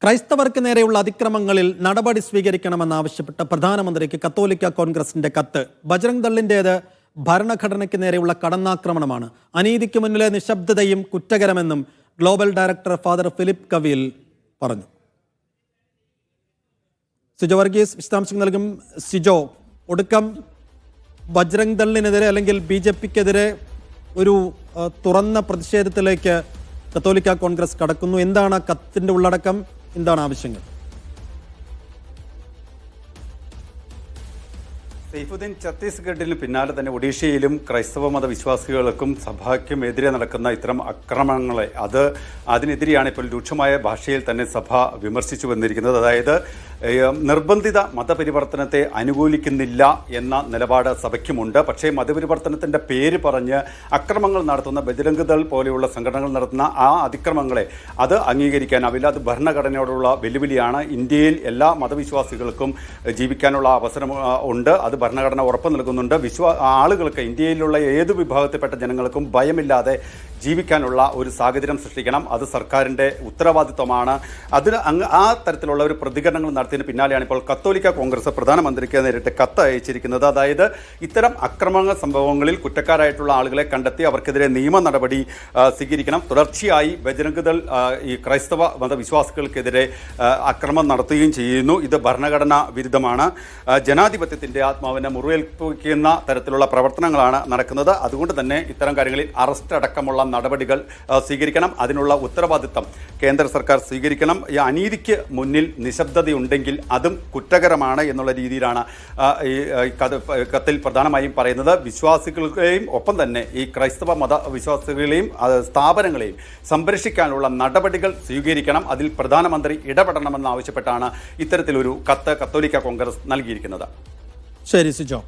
ക്രൈസ്തവർക്ക് നേരെയുള്ള അതിക്രമങ്ങളിൽ നടപടി സ്വീകരിക്കണമെന്നാവശ്യപ്പെട്ട് പ്രധാനമന്ത്രിക്ക് കത്തോലിക്ക കോൺഗ്രസിന്റെ കത്ത്. ബജ്രംഗ് ദളിന്റേത് ഭരണഘടനയ്ക്ക് നേരെയുള്ള കടന്നാക്രമണമാണ്. അനീതിക്ക് മുന്നിലെ നിശബ്ദതയും കുറ്റകരമെന്നും global director father Philip Kaveel പറഞ്ഞു. സിജോ വർഗീസ് വിശദാംശങ്ങൾ നൽകും. സിജോ, ഒടുക്കം ബജ്രംഗ് ദളിനെതിരെ അല്ലെങ്കിൽ BJPക്കെതിരെ ഒരു തുറന്ന പ്രതിഷേധത്തിലേക്ക് കത്തോലിക്ക കോൺഗ്രസ് കടക്കുന്നു. എന്താണ് കത്തിന്റെ ഉള്ളടക്കം? എന്താണ് ആവശ്യങ്ങൾ? സൈഫുദ്ദീൻ, ഛത്തീസ്ഗഡിന് പിന്നാലെ തന്നെ ഒഡീഷയിലും ക്രൈസ്തവ മതവിശ്വാസികൾക്കും സഭയ്ക്കും എതിരെ നടക്കുന്ന ഇത്തരം ആക്രമണങ്ങളെ അതിനെതിരെയാണ് ഇപ്പോൾ രൂക്ഷമായ ഭാഷയിൽ തന്നെ സഭ വിമർശിച്ചു വന്നിരിക്കുന്നത്. അതായത് നിർബന്ധിത മതപരിവർത്തനത്തെ അനുകൂലിക്കുന്നില്ല എന്ന നിലപാട് സഭയ്ക്കുമുണ്ട്. പക്ഷേ മതപരിവർത്തനത്തിൻ്റെ പേര് പറഞ്ഞ് അക്രമങ്ങൾ നടത്തുന്ന ബജ്രംഗ് ദൾ പോലെയുള്ള സംഘടനകൾ നടത്തുന്ന ആ അതിക്രമങ്ങളെ അത് അംഗീകരിക്കാനാവില്ല. അത് ഭരണഘടനയോടുള്ള വെല്ലുവിളിയാണ്. ഇന്ത്യയിൽ എല്ലാ മതവിശ്വാസികൾക്കും ജീവിക്കാനുള്ള അവസരം ഉണ്ട്. അത് ഭരണഘടന ഉറപ്പു നൽകുന്നുണ്ട്. ആളുകൾക്ക്, ഇന്ത്യയിലുള്ള ഏത് വിഭാഗത്തിൽപ്പെട്ട ജനങ്ങൾക്കും ഭയമില്ലാതെ ജീവിക്കാനുള്ള ഒരു സാഹചര്യം സൃഷ്ടിക്കണം. അത് സർക്കാരിൻ്റെ ഉത്തരവാദിത്വമാണ്. അതിന് ആ തരത്തിലുള്ള ഒരു പ്രതികരണങ്ങൾ നടത്തിയതിന് പിന്നാലെയാണ് ഇപ്പോൾ കത്തോലിക്ക കോൺഗ്രസ് പ്രധാനമന്ത്രിക്ക് നേരിട്ട് കത്ത് അയച്ചിരിക്കുന്നത്. അതായത് ഇത്തരം അക്രമ സംഭവങ്ങളിൽ കുറ്റക്കാരായിട്ടുള്ള ആളുകളെ കണ്ടെത്തി അവർക്കെതിരെ നിയമ നടപടി സ്വീകരിക്കണം. തുടർച്ചയായി ബജ്രംഗ് ദൾ ഈ ക്രൈസ്തവ മതവിശ്വാസികൾക്കെതിരെ അക്രമം നടത്തുകയും ചെയ്യുന്നു. ഇത് ഭരണഘടനാ വിരുദ്ധമാണ്. ജനാധിപത്യത്തിൻ്റെ ആത്മാവിനെ മുറിവേൽപ്പിക്കുന്ന തരത്തിലുള്ള പ്രവർത്തനങ്ങളാണ് നടക്കുന്നത്. അതുകൊണ്ട് തന്നെ ഇത്തരം കാര്യങ്ങളിൽ അറസ്റ്റ് അടക്കമുള്ള നടപടികൾ സ്വീകരിക്കണം. അതിനുള്ള ഉത്തരവാദിത്തം കേന്ദ്ര സർക്കാർ സ്വീകരിക്കണം. ഈ അനീതിക്ക് മുന്നിൽ നിശബ്ദതയുണ്ടെങ്കിൽ അതും കുറ്റകരമാണ് എന്നുള്ള രീതിയിലാണ് ഈ കത്തിൽ പ്രധാനമായും പറയുന്നത്. വിശ്വാസികളെയും ഒപ്പം തന്നെ ഈ ക്രൈസ്തവ മതവിശ്വാസികളെയും സ്ഥാപനങ്ങളെയും സംരക്ഷിക്കാനുള്ള നടപടികൾ സ്വീകരിക്കണം. അതിൽ പ്രധാനമന്ത്രി ഇടപെടണമെന്നാവശ്യപ്പെട്ടാണ് ഇത്തരത്തിലൊരു കത്ത് കത്തോലിക്ക കോൺഗ്രസ് നൽകിയിരിക്കുന്നത്. ശരി സിജോ.